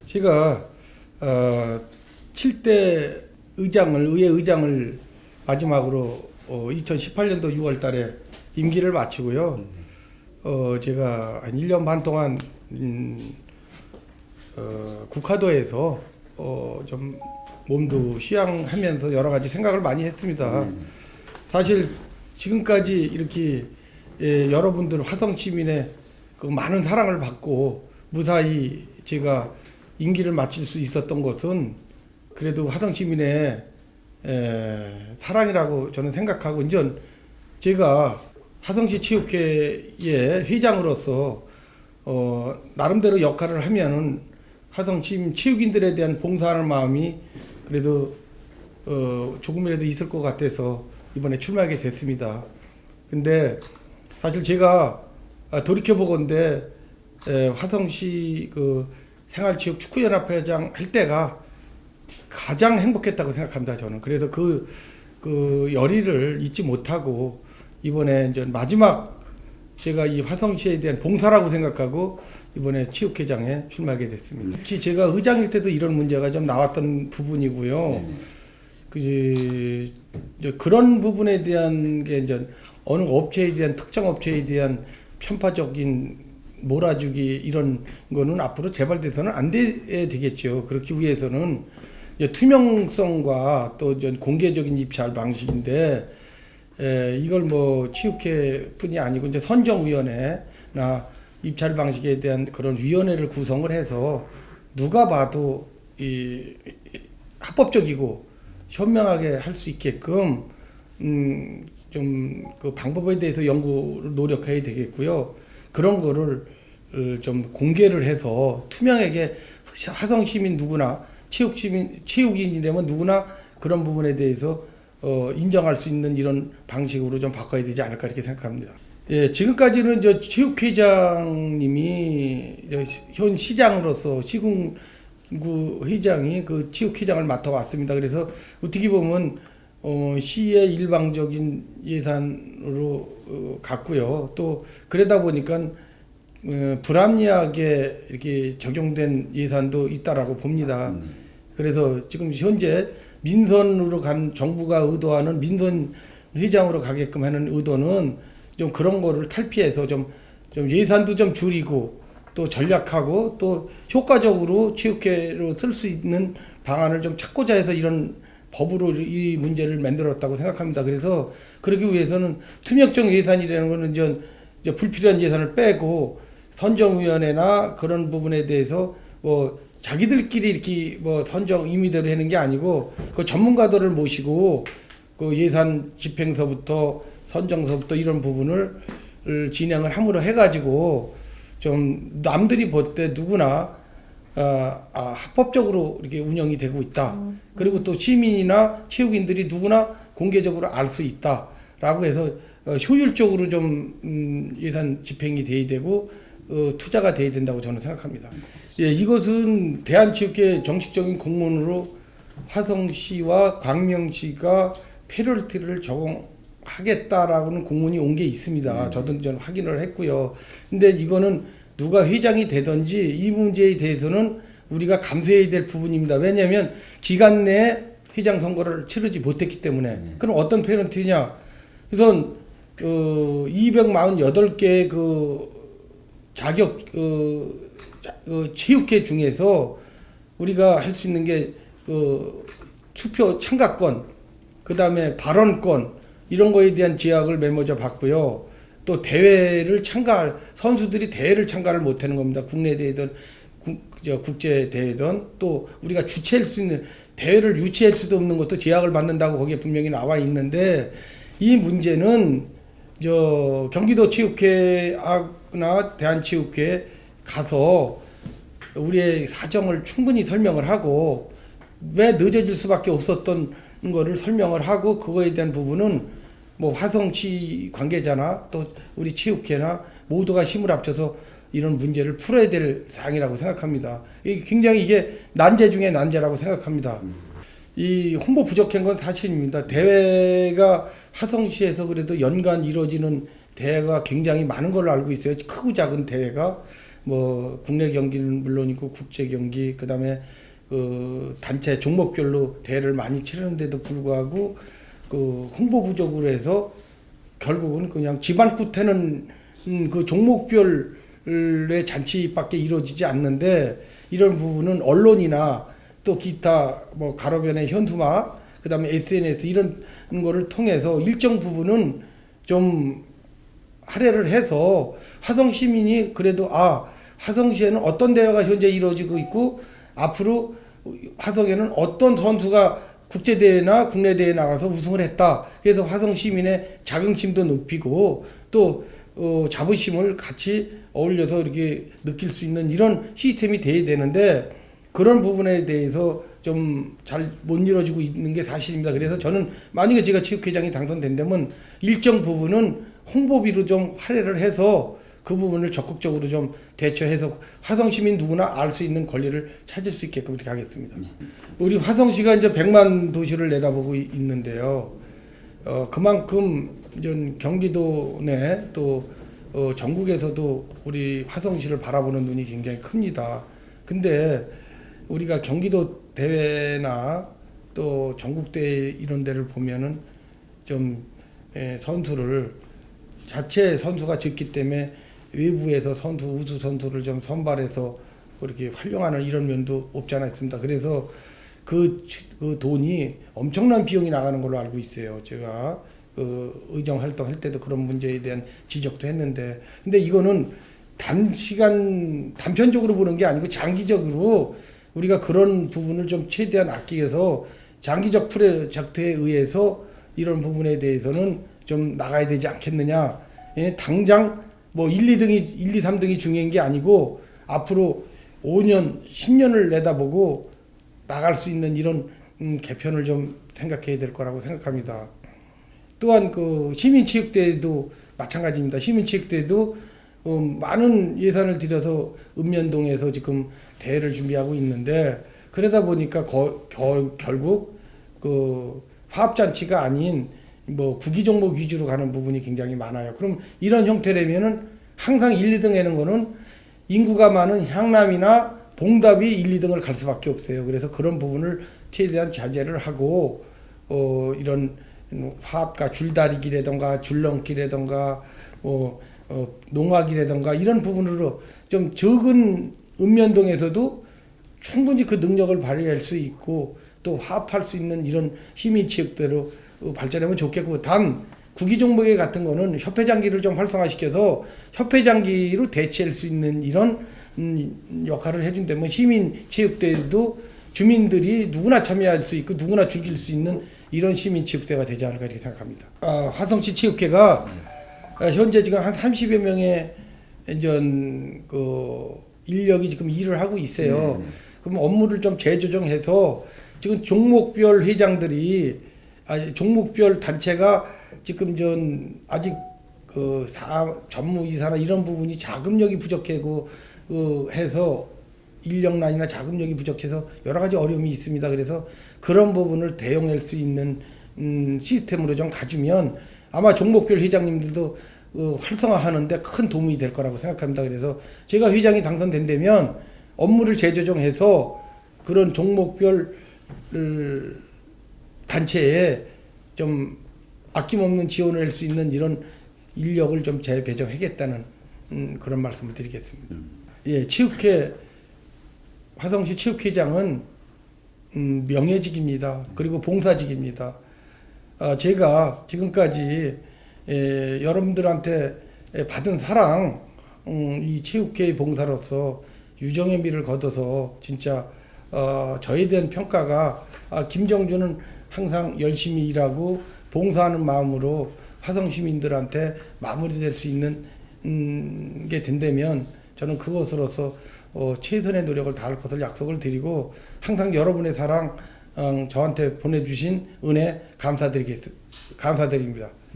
제가 7대 의회 의장을 마지막으로 2018년도 6월 달에 임기를 마치고요. 제가 한 1년 반 동안 국화도에서 좀 몸도 휴양하면서 여러 가지 생각을 많이 했습니다. 사실 지금까지 이렇게 여러분들 화성시민의 그 많은 사랑을 받고 무사히 제가 임기를 마칠 수 있었던 것은 그래도 화성시민의 사랑이라고 저는 생각하고, 이제 제가 화성시 체육회의 회장으로서 나름대로 역할을 하면은 화성시 체육인들에 대한 봉사하는 마음이 그래도 조금이라도 있을 것 같아서 이번에 출마하게 됐습니다. 근데 사실 제가 돌이켜보건대 화성시 그 생활체육 축구연합회장 할 때가 가장 행복했다고 생각합니다, 저는. 그래서 그 열의를 잊지 못하고 이번에 이제 마지막 제가 이 화성시에 대한 봉사라고 생각하고 이번에 체육회장에 출마하게 됐습니다. 특히 제가 의장일 때도 이런 문제가 좀 나왔던 부분이고요. 그런 부분에 대한 게 이제 어느 업체에 대한 특정 업체에 대한 편파적인 몰아주기 이런 거는 앞으로 재발돼서는 안 돼야 되겠죠. 그렇기 위해서는 이제 투명성과 또 이제 공개적인 입찰 방식인데 이걸 뭐 체육회뿐이 아니고 이제 선정위원회나 입찰 방식에 대한 그런 위원회를 구성을 해서 누가 봐도 이 합법적이고 현명하게 할 수 있게끔 좀 그 방법에 대해서 연구를 노력해야 되겠고요. 그런 거를 좀 공개를 해서 투명하게 화성 시민 누구나 체육인이라면 누구나 그런 부분에 대해서 인정할 수 있는 이런 방식으로 좀 바꿔야 되지 않을까 이렇게 생각합니다. 예, 지금까지는 저 체육회장님이 현 시장으로서 시군구 회장이 그 체육회장을 맡아왔습니다. 그래서 어떻게 보면 시의 일방적인 예산으로 갔고요. 또 그러다 보니까 불합리하게 이렇게 적용된 예산도 있다라고 봅니다. 그래서 지금 현재 민선으로 간 정부가 의도하는 민선 회장으로 가게끔 하는 의도는 좀 그런 거를 탈피해서 좀 예산도 좀 줄이고 또 전략하고 또 효과적으로 체육회로 쓸 수 있는 방안을 좀 찾고자 해서 이런 법으로 이 문제를 만들었다고 생각합니다. 그래서 그러기 위해서는 투명성 예산이라는 거는 이제 불필요한 예산을 빼고 선정위원회나 그런 부분에 대해서 뭐 자기들끼리 이렇게 뭐 선정 임의대로 하는 게 아니고 그 전문가들을 모시고 그 예산 집행서부터 선정서부터 이런 부분을 진행을 함으로 해가지고 좀 남들이 볼 때 누구나 합법적으로 이렇게 운영이 되고 있다. 그리고 또 시민이나 체육인들이 누구나 공개적으로 알 수 있다라고 해서 효율적으로 좀 예산 집행이 돼야 되고 투자가 돼야 된다고 저는 생각합니다. 예, 이것은 대한체육회 정식적인 공문으로 화성시와 광명시가 페널티를 적용하겠다라고는 공문이 온 게 있습니다. 저도 전 확인을 했고요. 근데 이거는 누가 회장이 되든지 이 문제에 대해서는 우리가 감수해야 될 부분입니다. 왜냐하면 기간 내에 회장 선거를 치르지 못했기 때문에. 그럼 어떤 페널티냐? 우선 248개의 그 자격 체육회 중에서 우리가 할 수 있는 게 투표 참가권, 그 다음에 발언권 이런 거에 대한 제약을 메모져 봤고요. 또 대회를 선수들이 대회를 참가를 못하는 겁니다. 국내 대회든 국제 대회든 또 우리가 주최할 수 있는 대회를 유치할 수도 없는 것도 제약을 받는다고 거기에 분명히 나와 있는데, 이 문제는 경기도 체육회나 대한체육회 가서 우리의 사정을 충분히 설명을 하고 왜 늦어질 수밖에 없었던 거를 설명을 하고, 그거에 대한 부분은 뭐 화성시 관계자나 또 우리 체육회나 모두가 힘을 합쳐서 이런 문제를 풀어야 될 사항이라고 생각합니다. 굉장히 이게 난제 중에 난제라고 생각합니다. 이 홍보 부족한 건 사실입니다. 대회가 화성시에서 그래도 연간 이루어지는 대회가 굉장히 많은 걸로 알고 있어요. 크고 작은 대회가. 뭐 국내 경기는 물론이고 국제 경기, 그다음에 그 단체 종목별로 대회를 많이 치르는데도 불구하고 그 홍보 부족으로 해서 결국은 그냥 집안 구태는 그 종목별의 잔치밖에 이루어지지 않는데, 이런 부분은 언론이나 또 기타 뭐 가로변의 현수막, 그다음에 SNS 이런 거를 통해서 일정 부분은 좀 할애를 해서 화성 시민이 그래도 화성시에는 어떤 대회가 현재 이루어지고 있고 앞으로 화성에는 어떤 선수가 국제대회나 국내대회에 나가서 우승을 했다. 그래서 화성 시민의 자긍심도 높이고 또 자부심을 같이 어울려서 이렇게 느낄 수 있는 이런 시스템이 돼야 되는데, 그런 부분에 대해서 좀 잘 못 이루어지고 있는 게 사실입니다. 그래서 저는 만약에 제가 체육회장이 당선된다면 일정 부분은 홍보비로 좀 할애를 해서 그 부분을 적극적으로 좀 대처해서 화성시민 누구나 알 수 있는 권리를 찾을 수 있게끔 이렇게 하겠습니다. 우리 화성시가 이제 100만 도시를 내다보고 있는데요. 그만큼 이제 경기도 내 또 전국에서도 우리 화성시를 바라보는 눈이 굉장히 큽니다. 근데 우리가 경기도 대회나 또 전국대회 이런 데를 보면은 좀 선수를 자체 선수가 적기 때문에 외부에서 우수 선수를 좀 선발해서 그렇게 활용하는 이런 면도 없지 않아 있습니다. 그래서 그 돈이 엄청난 비용이 나가는 걸로 알고 있어요. 제가 의정 활동할 때도 그런 문제에 대한 지적도 했는데, 근데 이거는 단편적으로 보는 게 아니고 장기적으로 우리가 그런 부분을 좀 최대한 아끼기 위해서 장기적 프로젝트에 의해서 이런 부분에 대해서는 좀 나가야 되지 않겠느냐. 당장 뭐 1, 2, 3등이 중요한 게 아니고 앞으로 5년, 10년을 내다보고 나갈 수 있는 이런 개편을 좀 생각해야 될 거라고 생각합니다. 또한 그 시민체육대회도 마찬가지입니다. 시민체육대회도 많은 예산을 들여서 읍면동에서 지금 대회를 준비하고 있는데, 그러다 보니까 결국 그 화합잔치가 아닌 뭐 구기 종목 위주로 가는 부분이 굉장히 많아요. 그럼 이런 형태라면은 항상 1, 2등 하는 거는 인구가 많은 향남이나 봉답이 1, 2등을 갈 수밖에 없어요. 그래서 그런 부분을 최대한 자제를 하고 이런 화합과 줄다리기라던가 줄넘기라던가 농악이라던가 이런 부분으로 좀 적은 읍면동에서도 충분히 그 능력을 발휘할 수 있고 또 화합할 수 있는 이런 시민체육대로 발전하면 좋겠고, 단 구기 종목에 같은 거는 협회장기를 좀 활성화시켜서 협회장기로 대체할 수 있는 이런 역할을 해준다면 시민체육대도 주민들이 누구나 참여할 수 있고 누구나 즐길 수 있는 이런 시민체육대가 되지 않을까 이렇게 생각합니다. 화성시 체육회가 현재 지금 한 30여 명의 인력이 지금 일을 하고 있어요. 그럼 업무를 좀 재조정해서 지금 종목별 회장들이 종목별 단체가 지금 아직 전무이사나 이런 부분이 자금력이 부족하고 해서 인력난이나 자금력이 부족해서 여러 가지 어려움이 있습니다. 그래서 그런 부분을 대응할 수 있는 시스템으로 좀 가주면 아마 종목별 회장님들도 활성화하는데 큰 도움이 될 거라고 생각합니다. 그래서 제가 회장이 당선된다면 업무를 재조정해서 그런 종목별 단체에 좀 아낌없는 지원을 할 수 있는 이런 인력을 좀 재배정하겠다는 그런 말씀을 드리겠습니다. 예, 체육회 화성시 체육회장은 명예직입니다. 그리고 봉사직입니다. 제가 지금까지 여러분들한테 받은 사랑, 이 체육회의 봉사로서 유정의 미를 거둬서 진짜 저에 대한 평가가 김정주는 항상 열심히 일하고 봉사하는 마음으로 화성 시민들한테 마무리될 수 있는 게 된다면 저는 그것으로서 최선의 노력을 다할 것을 약속을 드리고 항상 여러분의 사랑 저한테 보내주신 은혜 감사드립니다.